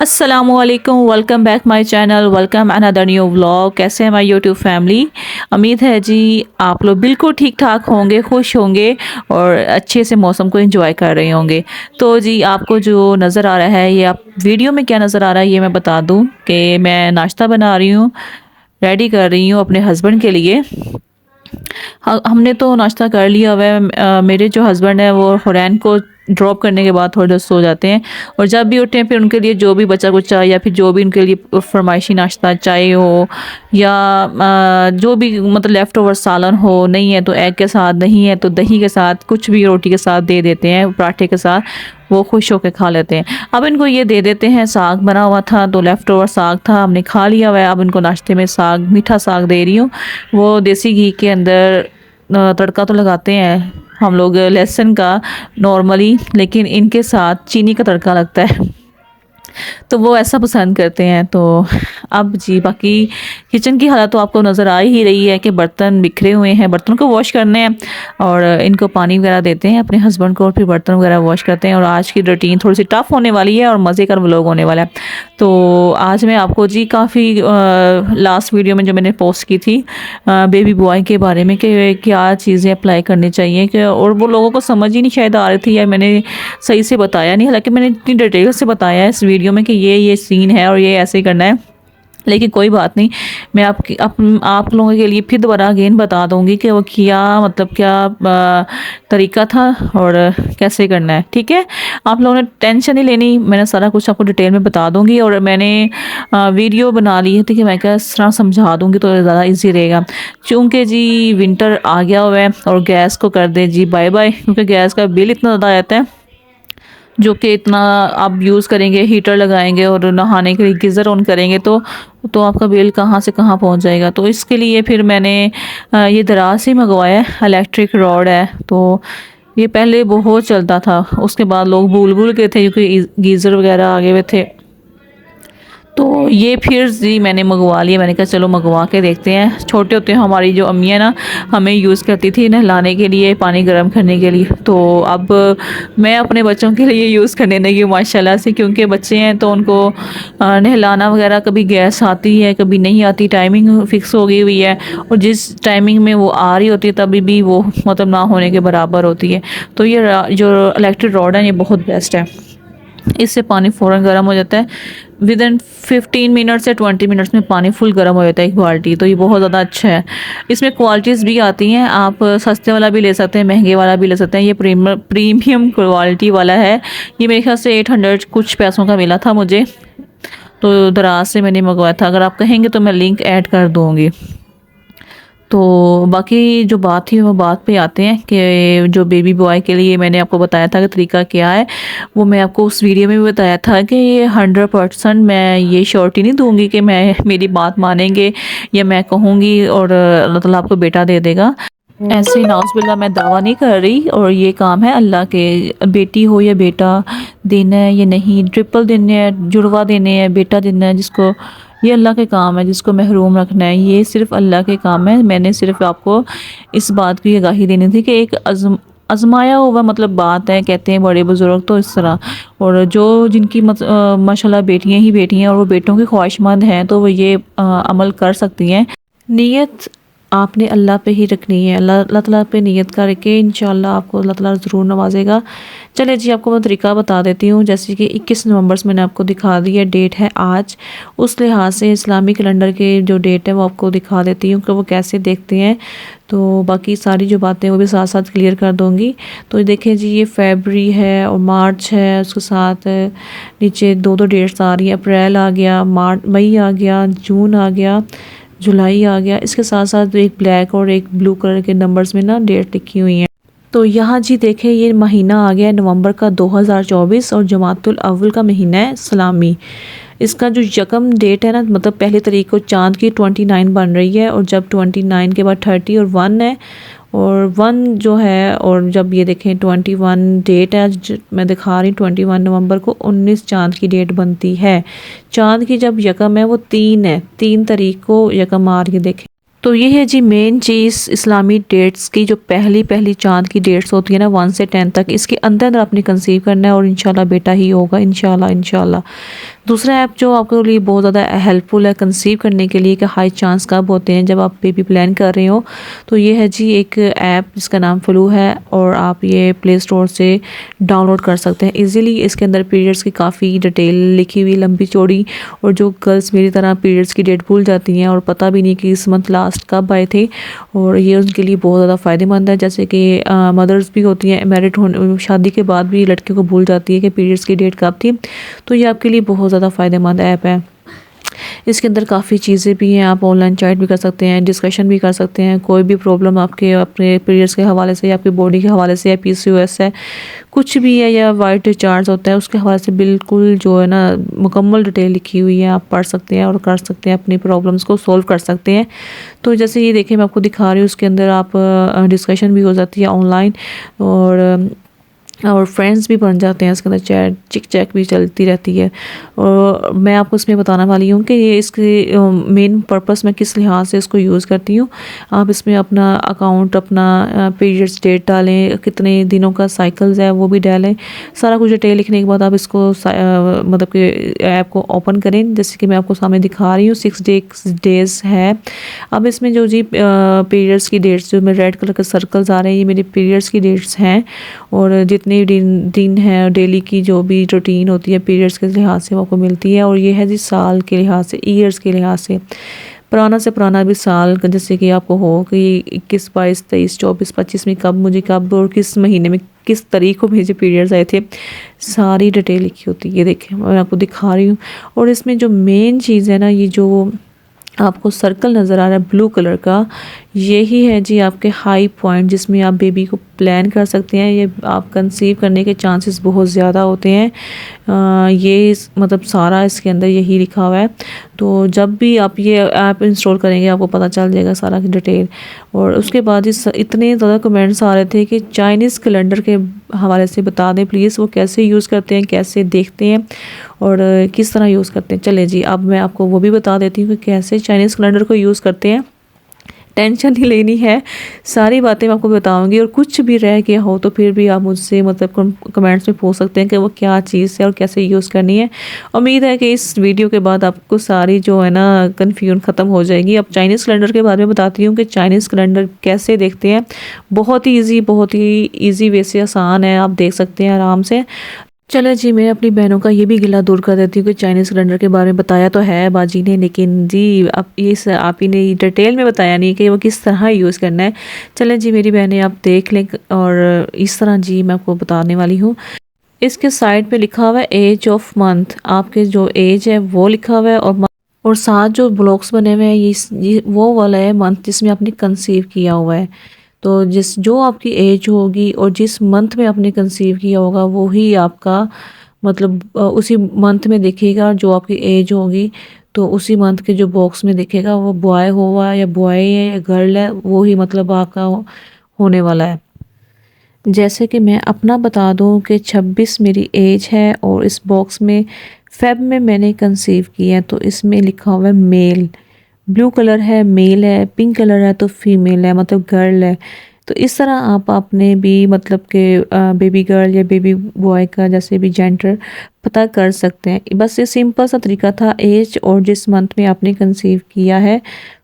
अस्सलामुअलैकुम, welcome back my channel, welcome another new vlog. कैसे हैं माय यूट्यूब फैमिली। उम्मीद है जी आप लोग बिल्कुल ठीक ठाक होंगे, खुश होंगे और अच्छे से मौसम को एंजॉय कर रहे होंगे। तो जी आपको जो नज़र आ रहा है, ये आप वीडियो में क्या नज़र आ रहा है ये मैं बता दूं कि मैं नाश्ता बना रही हूँ, रेडी कर रही हूँ अपने हस्बैंड के लिए। हमने तो नाश्ता कर लिया हुआ है। मेरे जो हस्बैंड है वो हुरैन को ड्रॉप करने के बाद थोड़ी देर सो जाते हैं और जब भी उठते हैं फिर उनके लिए जो भी बचा कुचा या फिर जो भी उनके लिए फरमाइशी नाश्ता, चाय हो या जो भी मतलब लेफ़्ट ओवर सालन हो, नहीं है तो एग के साथ, नहीं है तो दही के साथ, कुछ भी रोटी के साथ दे देते हैं, पराठे के साथ वो खुश होकर खा लेते हैं। अब इनको ये दे देते हैं। साग बना हुआ था तो लेफ़्ट ओवर साग था, हमने खा लिया हुआ है। अब इनको नाश्ते में साग, मीठा साग दे रही हूँ। वो देसी घी के अंदर तड़का तो लगाते हैं हम लोग लहसुन का नॉर्मली, लेकिन इनके साथ चीनी का तड़का लगता है तो वो ऐसा पसंद करते हैं। तो अब जी बाकी किचन की हालत तो आपको नज़र आ ही रही है कि बर्तन बिखरे हुए हैं, बर्तनों को वॉश करने हैं और इनको पानी वगैरह देते हैं अपने हस्बैंड को और फिर बर्तन वगैरह वॉश करते हैं। और आज की रूटीन थोड़ी सी टफ होने वाली है और मज़े का व्लॉग होने वाला है। तो आज मैं आपको जी काफ़ी लास्ट वीडियो में जो मैंने पोस्ट की थी बेबी बॉय के बारे में कि क्या चीज़ें अप्लाई करनी चाहिए, कि और वो लोगों को समझ ही नहीं शायद आ रही थी या मैंने सही से बताया नहीं। हालांकि मैंने इतनी डिटेल से बताया है इस वीडियो में कि ये सीन है और ये ऐसे करना है, लेकिन कोई बात नहीं। मैं आप लोगों के लिए फिर दोबारा अगेन बता दूंगी कि वो क्या मतलब क्या तरीका था और कैसे करना है। ठीक है, आप लोगों ने टेंशन नहीं लेनी, मैंने सारा कुछ आपको डिटेल में बता दूंगी। और मैंने वीडियो बना ली है तो कि मैं क्या इस तरह समझा दूंगी तो ज़्यादा इजी रहेगा। चूँकि जी विंटर आ गया हुआ है और गैस को कर दे जी बाय बाय, क्योंकि गैस का बिल इतना ज़्यादा आता है जो कि इतना आप यूज़ करेंगे, हीटर लगाएंगे और नहाने के लिए गीज़र ऑन करेंगे तो आपका बिल कहाँ से कहाँ पहुँच जाएगा। तो इसके लिए फिर मैंने ये दराज से मंगवाया है, इलेक्ट्रिक रॉड है। तो ये पहले बहुत चलता था, उसके बाद लोग भूल भूल गए थे क्योंकि गीज़र वगैरह आ गए हुए थे। तो ये फिर जी मैंने मंगवा लिया। मैंने कहा चलो मंगवा के देखते हैं। छोटे होते हमारी जो अम्मी है ना, हमें यूज़ करती थी नहलाने के लिए, पानी गर्म करने के लिए। तो अब मैं अपने बच्चों के लिए यूज़ करने लगी माशाल्लाह से, क्योंकि बच्चे हैं तो उनको नहलाना वगैरह कभी गैस आती है कभी नहीं आती, टाइमिंग फ़िक्स हो गई हुई है और जिस टाइमिंग में वो आ रही होती है तभी भी वो मतलब ना होने के बराबर होती है। तो ये जो इलेक्ट्रिक रॉड है ये बहुत बेस्ट है, इससे पानी फ़ौरन गर्म हो जाता है। विद इन 15 मिनट से 20 मिनट्स में पानी फुल गर्म हो जाता है एक बाल्टी। तो ये बहुत ज़्यादा अच्छा है। इसमें क्वालिटीज़ भी आती हैं, आप सस्ते वाला भी ले सकते हैं, महंगे वाला भी ले सकते हैं। ये प्रीमियम क्वालिटी वाला है। ये मेरे ख्याल से 800 कुछ पैसों का मिला था मुझे, तो दराज से मैंने मंगवाया था। अगर आप कहेंगे तो मैं लिंक ऐड कर दूँगी। तो बाकी जो बात थी वो बात पे आते हैं कि जो बेबी बॉय के लिए मैंने आपको बताया था कि तरीका क्या है, वो मैं आपको उस वीडियो में भी बताया था कि ये 100% मैं ये श्योरिटी नहीं दूंगी कि मैं मेरी बात मानेंगे या मैं कहूँगी और अल्लाह ताला आपको बेटा दे देगा। ऐसे नाउज़ुबिल्लाह मैं दावा नहीं कर रही, और ये काम है अल्लाह के। बेटी हो या बेटा देना है या नहीं, ट्रिपल देने हैं, जुड़वा देने हैं, बेटा देना है जिसको, ये अल्लाह के काम है। जिसको महरूम रखना है ये सिर्फ अल्लाह के काम है। मैंने सिर्फ आपको इस बात की आगाही देनी थी कि एक आजमाया हुआ मतलब बात है, कहते हैं बड़े बुज़ुर्ग तो इस तरह। और जो जिनकी माशाल्लाह बेटियां ही बेटियां और वो बेटों की ख्वाहिशमंद हैं तो वो ये अमल कर सकती हैं। नीयत आपने अल्लाह पे ही रखनी है, अल्लाह ताला पे नियत करके इंशाल्लाह आपको अल्लाह ताला ज़रूर नवाजेगा। चलिए जी आपको मैं तरीका बता देती हूँ। जैसे कि 21 नवंबर से मैंने आपको दिखा दी है, डेट है आज। उस लिहाज से इस्लामी कैलेंडर के जो डेट है वो आपको दिखा देती हूँ कि वो कैसे देखते हैं। तो बाकी सारी जो बातें वो भी साथ साथ क्लियर कर दूँगी। तो देखें जी ये फरवरी है और मार्च है, उसके साथ नीचे दो डेट्स आ रही हैं। अप्रैल आ गया, मई आ गया, जून आ गया, जुलाई आ गया। इसके साथ साथ एक ब्लैक और एक ब्लू कलर के नंबर्स में ना डेट लिखी हुई हैं। तो यहाँ जी देखें ये महीना आ गया है नवंबर का 2024 और जमातुल अव्वल का महीना है इस्लामी। इसका जो यकम डेट है ना, मतलब पहली तारीख को चाँद की 29 बन रही है और जब 29 के बाद 30 और 1 है और 1 जो है, और जब ये देखें 21 डेट है मैं दिखा रही हूँ 21 नवंबर को 19 चाँद की डेट बनती है। चाँद की जब यकम है वो 3 है, 3 तारीख को यकम आ रही है देखें। तो ये है जी मेन चीज़ इस्लामी डेट्स की, जो पहली पहली चाँद की डेट्स होती है ना 1 से 10 तक, इसके अंदर अंदर आपने कंसीव करना है और इंशाल्लाह बेटा ही होगा, इंशाल्लाह इंशाल्लाह। दूसरा ऐप जो आपके लिए बहुत ज़्यादा हेल्पफुल है कंसीव करने के लिए कि हाई चांस कब होते हैं, जब आप बेबी प्लान कर रहे हो, तो ये है जी एक ऐप जिसका नाम फ्लू है और आप ये प्ले स्टोर से डाउनलोड कर सकते हैं इजीली। इसके अंदर पीरियड्स की काफ़ी डिटेल लिखी हुई, लंबी चौड़ी, और जो गर्ल्स मेरी तरह पीरियड्स की डेट भूल जाती हैं और पता भी नहीं कि इस मंथ लास्ट कब आए थे, और ये उनके लिए बहुत ज़्यादा फ़ायदेमंद है। जैसे कि मदर्स भी होती हैं मैरिड होने शादी के बाद भी लड़कियों को भूल जाती है कि पीरियड्स की डेट कब थी, तो ये आपके लिए बहुत ज़्यादा फ़ायदेमंद ऐप है। इसके अंदर काफ़ी चीज़ें भी हैं, आप ऑनलाइन चैट भी कर सकते हैं, डिस्कशन भी कर सकते हैं, कोई भी प्रॉब्लम आपके अपने पीरियड्स के हवाले से या आपकी बॉडी के हवाले से या पीसीओएस है, कुछ भी है, या वाइट चार्ज होता है, उसके हवाले से बिल्कुल जो है ना मुकम्मल डिटेल लिखी हुई है, आप पढ़ सकते हैं और कर सकते हैं, अपनी प्रॉब्लम्स को सॉल्व कर सकते हैं। तो जैसे ये देखिए मैं आपको दिखा रही हूँ, उसके अंदर आप डिस्कशन भी हो जाती है ऑनलाइन, और फ्रेंड्स भी बन जाते हैं इसके अंदर, चैट चिक चैक भी चलती रहती है। और मैं आपको इसमें बताने वाली हूँ कि ये इसके मेन पर्पस मैं किस लिहाज से इसको यूज़ करती हूँ। आप इसमें अपना अकाउंट, अपना पीरियड्स डेट डालें, कितने दिनों का साइकिल्स है वो भी डालें, सारा कुछ डिटेल लिखने के बाद आप इसको मतलब कि ऐप को ओपन करें। जैसे कि मैं आपको सामने दिखा रही हूँ 6 डेज़ है। अब इसमें जो जी पीरियड्स की डेट्स जो मेरे रेड कलर के सर्कल्स आ रहे हैं, ये मेरे पीरियड्स की डेट्स हैं, और जितने दिन है डेली की जो भी रूटीन होती है पीरियड्स के लिहाज से वो आपको मिलती है। और ये है जी साल के लिहाज से, ईयर्स के लिहाज से, पुराना से पुराना भी साल, जैसे कि आपको हो कि 21, 22, 23, 24, 25 में कब और किस महीने में किस तारीख को मुझे पीरियड्स आए थे, सारी डिटेल लिखी होती है। ये देखें मैं आपको दिखा रही हूँ। और इसमें जो मेन चीज़ है ना, ये जो आपको सर्कल नज़र आ रहा है ब्लू कलर का, यही है जी आपके हाई पॉइंट, जिसमें आप बेबी को प्लान कर सकते हैं। ये आप कंसीव करने के चांसेस बहुत ज़्यादा होते हैं। ये मतलब सारा इसके अंदर यही लिखा हुआ है। तो जब भी आप ये ऐप इंस्टॉल करेंगे आपको पता चल जाएगा सारा की डिटेल। और उसके बाद इस इतने ज़्यादा कमेंट्स आ रहे थे कि चाइनीज़ कैलेंडर के हवाले से बता दें प्लीज़, वो कैसे यूज़ करते हैं, कैसे देखते हैं और किस तरह यूज़ करते हैं। चले जी अब मैं आपको वो भी बता देती हूँ कि कैसे चाइनीज़ कैलेंडर को यूज़ करते हैं। टेंशन नहीं लेनी है, सारी बातें मैं आपको बताऊंगी, और कुछ भी रह गया हो तो फिर भी आप मुझसे मतलब कमेंट्स में पूछ सकते हैं कि वो क्या चीज़ है और कैसे यूज़ करनी है। उम्मीद है कि इस वीडियो के बाद आपको सारी जो है ना कन्फ्यूजन ख़त्म हो जाएगी। अब चाइनीज़ कैलेंडर के बारे में बताती हूँ कि चाइनीज़ कैलेंडर कैसे देखते हैं। बहुत ही ईजी वे से, आसान है, आप देख सकते हैं आराम से। चलो जी मैं अपनी बहनों का ये भी गिला दूर कर देती हूँ कि चाइनीज़ कैलेंडर के बारे में बताया तो है बाजी ने, लेकिन जी अब ये आप ही ने डिटेल में बताया नहीं कि वो किस तरह यूज़ करना है। चलें जी मेरी बहनें आप देख लें, और इस तरह जी मैं आपको बताने वाली हूँ। इसके साइड पे लिखा हुआ है एज ऑफ मंथ, आपके जो एज है वो लिखा हुआ है, और साथ जो ब्लॉक्स बने हुए हैं ये वो वाला है मंथ जिसमें आपने कंसीव किया हुआ है। तो जो आपकी एज होगी और जिस मंथ में आपने कंसीव किया होगा वो ही आपका मतलब उसी मंथ में दिखेगा। जो आपकी एज होगी तो उसी मंथ के जो बॉक्स में दिखेगा वो बॉय हुआ या बॉय है या गर्ल है, वो ही मतलब आपका होने वाला है। जैसे कि मैं अपना बता दूं कि 26 मेरी एज है और इस बॉक्स में फेब में मैंने कंसीव किया है, तो इसमें लिखा हुआ है मेल, ब्लू कलर है मेल है, पिंक कलर है तो फीमेल है मतलब गर्ल है। तो इस तरह आप अपने भी मतलब कि बेबी गर्ल या बेबी बॉय का जैसे भी जेंडर पता कर सकते हैं। बस ये सिंपल सा तरीका था, एज और जिस मंथ में आपने कंसीव किया है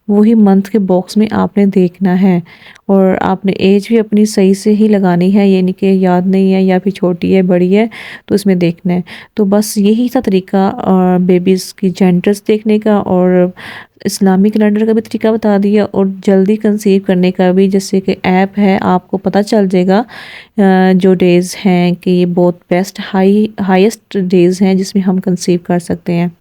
वही मंथ के बॉक्स में आपने देखना है, और आपने एज भी अपनी सही से ही लगानी है, ये नहीं कि याद नहीं है या फिर छोटी है बड़ी है तो इसमें देखना है। तो बस यही था तरीका बेबीज़ की जेंडर्स देखने का, और इस्लामिक कैलेंडर का भी तरीका बता दिया, और जल्दी कंसीव करने का भी, जैसे कि ऐप है आपको पता चल जाएगा जो डेज़ हैं कि ये बहुत बेस्ट हाईएस्ट डेज़ हैं जिसमें हम कंसीव कर सकते हैं।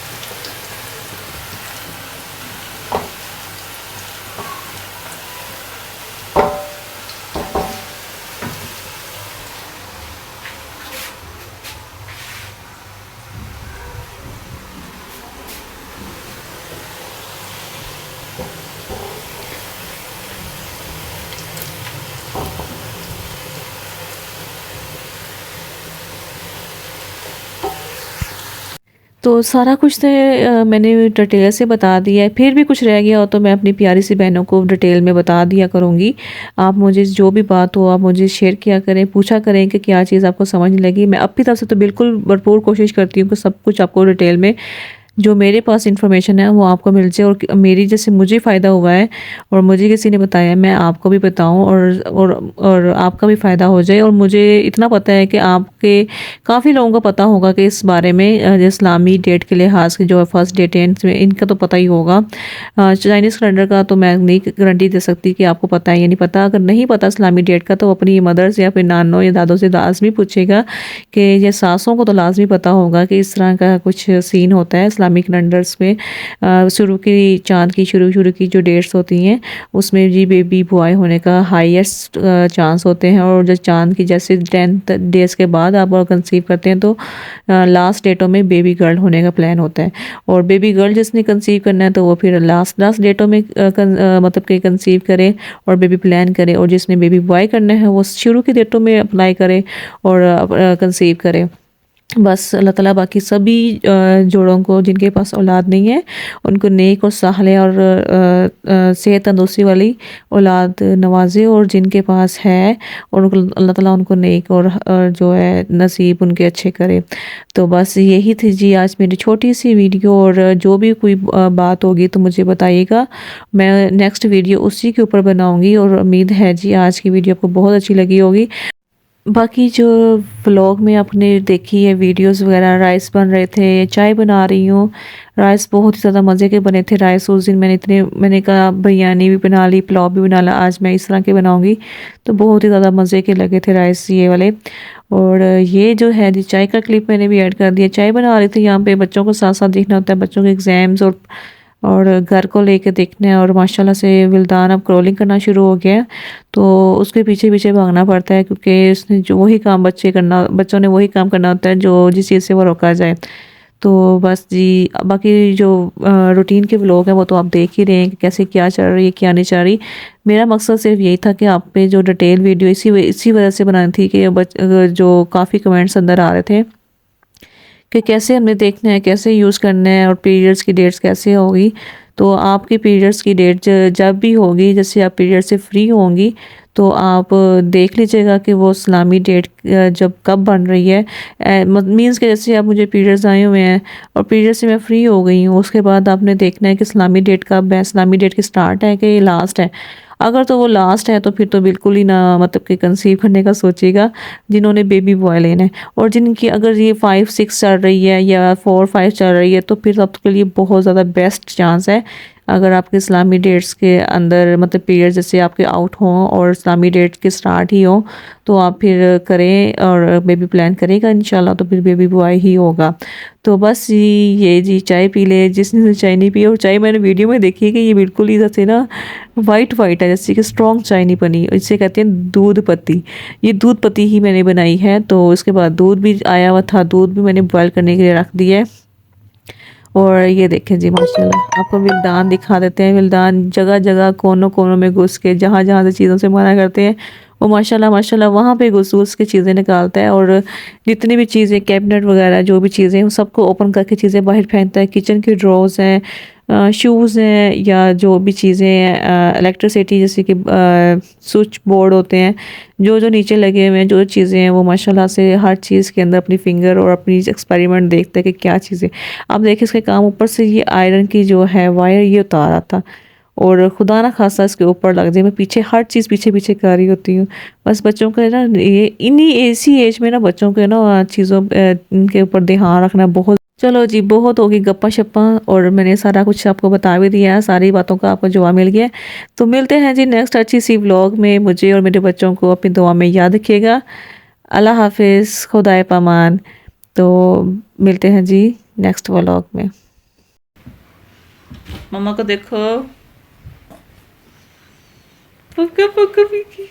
तो सारा कुछ तो मैंने डिटेल से बता दिया है, फिर भी कुछ रह गया हो तो मैं अपनी प्यारी सी बहनों को डिटेल में बता दिया करूँगी। आप मुझे जो भी बात हो आप मुझे शेयर किया करें, पूछा करें कि क्या चीज़ आपको समझ नहीं लगी। मैं अपनी तरफ से तो बिल्कुल भरपूर कोशिश करती हूँ कि सब कुछ आपको डिटेल में जो मेरे पास इन्फॉर्मेशन है वो आपको मिल जाए, और मेरी जैसे मुझे फ़ायदा हुआ है और मुझे किसी ने बताया है, मैं आपको भी बताऊं और आपका भी फ़ायदा हो जाए। और मुझे इतना पता है कि आपके काफ़ी लोगों को पता होगा कि इस बारे में इस्लामी डेट के लिहाज से जो है फर्स्ट डेट है इनका तो पता ही होगा। चाइनीज़ कैलेंडर का तो मैं नहीं गारंटी दे सकती कि आपको पता है या नहीं पता। अगर नहीं पता इस्लामी डेट का तो अपनी मदर से या फिर नानों या दादों से लाजमी पूछेगा, कि ये सासों को तो लाजमी पता होगा कि इस तरह का कुछ सीन होता है इस्लामिक कैलेंडर्स में। शुरू की चाँद की शुरू की जो डेट्स होती हैं उसमें जी बेबी बॉय होने का हाईएस्ट चांस होते हैं। और जब चाँद की जैसे 10 डेज़ के बाद आप कंसीव करते हैं तो लास्ट डेटों में बेबी गर्ल होने का प्लान होता है। और बेबी गर्ल जिसने कंसीव करना है तो वो फिर लास्ट लास्ट डेटों में मतलब कि कंसीव करे और बेबी प्लान करे। और जिसने बेबी बॉय करना है वो शुरू की डेटों में अप्लाई करे और कंसीव करे। बस अल्लाह ताला बाकी सभी जोड़ों को जिनके पास औलाद नहीं है उनको नेक और साले और सेहत तंदुरुस्ती वाली औलाद नवाजे, और जिनके पास है उनको अल्लाह ताला उनको नेक और जो है नसीब उनके अच्छे करे। तो बस यही थी जी आज मेरी छोटी सी वीडियो। और जो भी कोई बात होगी तो मुझे बताइएगा, मैं नेक्स्ट वीडियो उसी के ऊपर बनाऊंगी। और उम्मीद है जी आज की वीडियो आपको बहुत अच्छी लगी होगी। बाकी जो व्लॉग में आपने देखी है वीडियोस वगैरह, राइस बन रहे थे, चाय बना रही हूँ। राइस बहुत ही ज़्यादा मज़े के बने थे राइस उस दिन। मैंने कहा बिरयानी भी बना ली, पुलाव भी बना ला, आज मैं इस तरह के बनाऊँगी। तो बहुत ही ज़्यादा मज़े के लगे थे राइस ये वाले। और ये जो है जी चाय का क्लिप मैंने भी ऐड कर दिया। चाय बना रही थी यहाँ पे, बच्चों को साथ साथ देखना होता है, बच्चों के एग्ज़ाम्स और घर को लेके देखना है। और माशाल्लाह से विल्दान अब क्रॉलिंग करना शुरू हो गया है, तो उसके पीछे पीछे भागना पड़ता है क्योंकि उसने जो वही काम बच्चों ने वही काम करना होता है जो जिस चीज़ से वो रोका जाए। तो बस जी बाकी जो रूटीन के व्लॉग हैं वो तो आप देख ही रहे हैं कि कैसे क्या चल रही है क्या नहीं चल रही। मेरा मकसद सिर्फ यही था कि आप पे जो डिटेल वीडियो इसी वजह से बनानी थी कि जो काफ़ी कमेंट्स अंदर आ रहे थे कि कैसे हमने देखना है, कैसे यूज़ करना है और पीरियड्स की डेट्स कैसे होगी। तो आपकी पीरियड्स की डेट जब भी होगी, जैसे आप पीरियड से फ्री होंगी तो आप देख लीजिएगा कि वो इस्लामी डेट जब कब बन रही है। मीन्स कि जैसे आप मुझे पीरियड्स आए हुए हैं और पीरियड से मैं फ्री हो गई हूँ, उसके बाद आपने देखना है कि इस्लामी डेट कब है, इस्लामी डेट की स्टार्ट है कि लास्ट है। अगर तो वो लास्ट है तो फिर तो बिल्कुल ही ना मतलब कि कंसीव करने का सोचिएगा जिन्होंने बेबी बॉय लेना है। और जिनकी अगर ये 5-6 चल रही है या 4-5 चल रही है तो फिर आपके लिए बहुत ज़्यादा बेस्ट चांस है। अगर आपके इस्लामी डेट्स के अंदर मतलब पीरियड जैसे आपके आउट हों और इस्लामी डेट के स्टार्ट ही हो तो आप फिर करें और बेबी प्लान करेगा इंशाल्लाह, तो फिर बेबी बॉय ही होगा। तो बस ये जी चाय पी ले जिसने चाय नहीं पी। और चाय मैंने वीडियो में देखी है कि ये बिल्कुल ही जैसे ना वाइट वाइट है, जैसे कि स्ट्रॉन्ग चाय नहीं बनी, इसे कहते हैं दूध पत्ती। ये दूध पत्ती ही मैंने बनाई है। तो इसके बाद दूध भी आया हुआ था, दूध भी मैंने बॉयल करने के लिए रख दिया है। और ये देखें जी माशाल्लाह आपको विल्दान दिखा देते हैं। विल्दान जगह जगह कोनों कोनों में घुस के जहाँ जहाँ से चीज़ों से मना करते हैं वो माशाल्लाह माशाल्लाह वहाँ पे घुस घुस के चीज़ें निकालता है। और जितनी भी चीज़ें कैबिनेट वगैरह जो भी चीज़ें हैं सबको ओपन करके चीज़ें बाहर फेंकता है। किचन के ड्रॉर्स हैं, शूज़ हैं, या जो भी चीज़ें हैं इलेक्ट्रिसिटी जैसे कि स्विच बोर्ड होते हैं, जो जो नीचे लगे हुए हैं जो चीज़ें हैं वो माशाल्लाह से हर चीज़ के अंदर अपनी फिंगर और अपनी एक्सपेरिमेंट देखते हैं कि क्या चीज़ें। अब देखिए इसके काम ऊपर से ये आयरन की जो है वायर ये उतारा था और खुदा ना खासा इसके ऊपर लग जाए। मैं पीछे हर चीज़ पीछे पीछे कर रही होती हूँ। बस बच्चों को ना ये इन्हीं ऐसी एज में ना बच्चों के ना चीज़ों इनके ऊपर ध्यान रखना बहुत। चलो जी बहुत होगी गप्पा शप्पा और मैंने सारा कुछ आपको बता भी दिया है, सारी बातों का आपको जवाब मिल गया है। तो मिलते हैं जी नेक्स्ट अच्छी सी व्लॉग में। मुझे और मेरे बच्चों को अपनी दुआ में याद रखिएगा। अल्लाह हाफिज़, खुदाए पामान। तो मिलते हैं जी नेक्स्ट व्लॉग में। मम्मा को देखो, पुक्का पुक्का पिकी।